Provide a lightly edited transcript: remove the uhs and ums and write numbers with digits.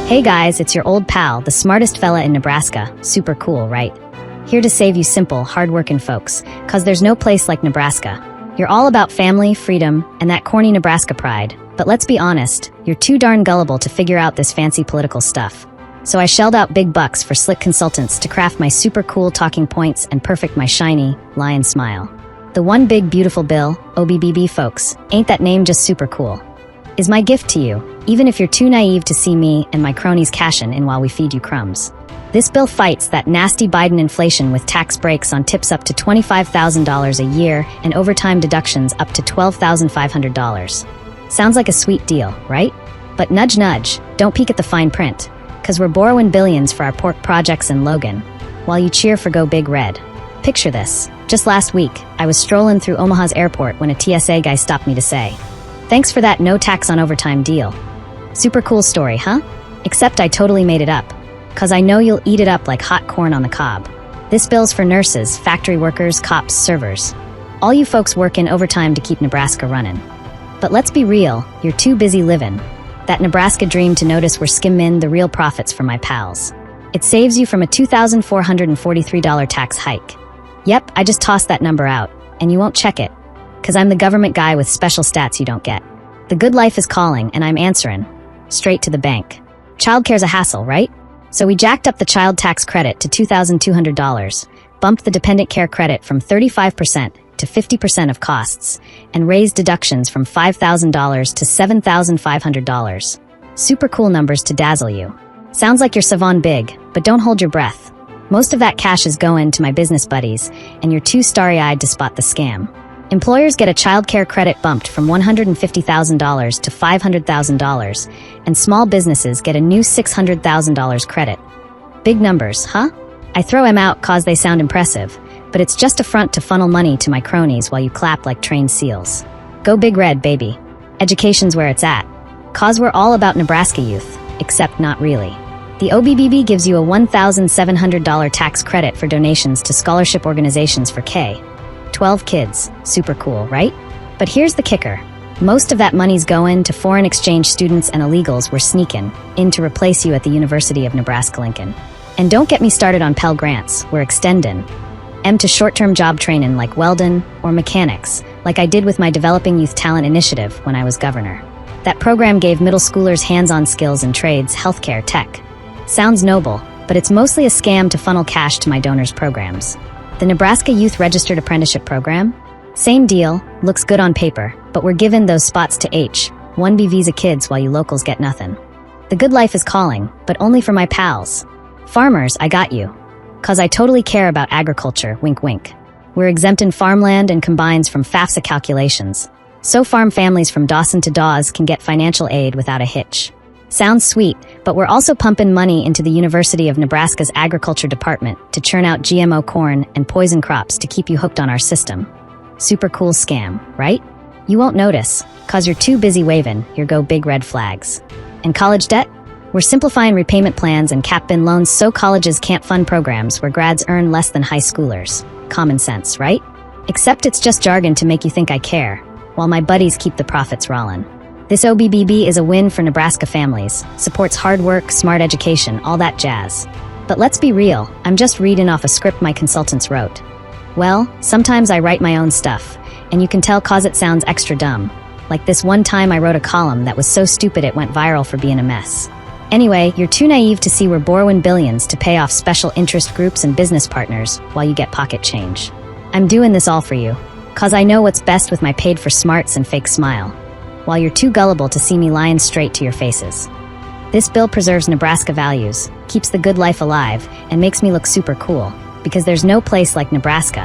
Hey guys, it's your old pal, the smartest fella in Nebraska. Super cool, right? Here to save you simple, hard-working folks, cause there's no place like Nebraska. You're all about family, freedom, and that corny Nebraska pride. But let's be honest, you're too darn gullible to figure out this fancy political stuff. So I shelled out big bucks for slick consultants to craft my super cool talking points and perfect my shiny, lion smile. The One Big Beautiful Bill, OBBB folks, ain't that name just super cool? Is my gift to you, even if you're too naive to see me and my cronies cashin' in while we feed you crumbs. This bill fights that nasty Biden inflation with tax breaks on tips up to $25,000 a year and overtime deductions up to $12,500. Sounds like a sweet deal, right? But nudge nudge, don't peek at the fine print, cause we're borrowing billions for our pork projects in Logan, while you cheer for Go Big Red. Picture this, just last week, I was strolling through Omaha's airport when a TSA guy stopped me to say, "Thanks for that no tax on overtime deal." Super cool story, huh? Except I totally made it up, cause I know you'll eat it up like hot corn on the cob. This bill's for nurses, factory workers, cops, servers. All you folks work in overtime to keep Nebraska running. But let's be real, you're too busy living. That Nebraska dream to notice we're skimming the real profits for my pals. It saves you from a $2,443 tax hike. Yep, I just tossed that number out, and you won't check it, cause I'm the government guy with special stats you don't get. The good life is calling, and I'm answering. Straight to the bank. Childcare's a hassle, right? So we jacked up the child tax credit to $2,200, bumped the dependent care credit from 35% to 50% of costs, and raised deductions from $5,000 to $7,500. Super cool numbers to dazzle you. Sounds like you're savant big, but don't hold your breath. Most of that cash is going to my business buddies, and you're too starry-eyed to spot the scam. Employers get a child care credit bumped from $150,000 to $500,000, and small businesses get a new $600,000 credit. Big numbers, huh? I throw them out cause they sound impressive, but it's just a front to funnel money to my cronies while you clap like trained seals. Go Big Red, baby. Education's where it's at. Cause we're all about Nebraska youth, except not really. The OBBB gives you a $1,700 tax credit for donations to scholarship organizations for K-12 kids. Super cool, right? But here's the kicker. Most of that money's going to foreign exchange students and illegals we're sneaking in to replace you at the University of Nebraska-Lincoln. And don't get me started on Pell Grants, we're extending M to short-term job training like welding or mechanics, like I did with my Developing Youth Talent Initiative when I was governor. That program gave middle schoolers hands-on skills in trades, healthcare, tech. Sounds noble, but it's mostly a scam to funnel cash to my donors' programs. The Nebraska Youth Registered Apprenticeship Program? Same deal, looks good on paper, but we're giving those spots to H-1B visa kids while you locals get nothing. The good life is calling, but only for my pals. Farmers, I got you. Cause I totally care about agriculture, wink wink. We're exempting farmland and combines from FAFSA calculations. So farm families from Dawson to Dawes can get financial aid without a hitch. Sounds sweet, but we're also pumping money into the University of Nebraska's Agriculture Department to churn out GMO corn and poison crops to keep you hooked on our system. Super cool scam, right? You won't notice, cause you're too busy waving your Go Big Red flags. And college debt? We're simplifying repayment plans and cap-in loans so colleges can't fund programs where grads earn less than high schoolers. Common sense, right? Except it's just jargon to make you think I care, while my buddies keep the profits rolling. This OBBB is a win for Nebraska families, supports hard work, smart education, all that jazz. But let's be real, I'm just reading off a script my consultants wrote. Well, sometimes I write my own stuff, and you can tell cause it sounds extra dumb. Like this one time I wrote a column that was so stupid it went viral for being a mess. Anyway, you're too naive to see we're borrowing billions to pay off special interest groups and business partners while you get pocket change. I'm doing this all for you, cause I know what's best with my paid for smarts and fake smile, while you're too gullible to see me lying straight to your faces. This bill preserves Nebraska values, keeps the good life alive, and makes me look super cool, because there's no place like Nebraska.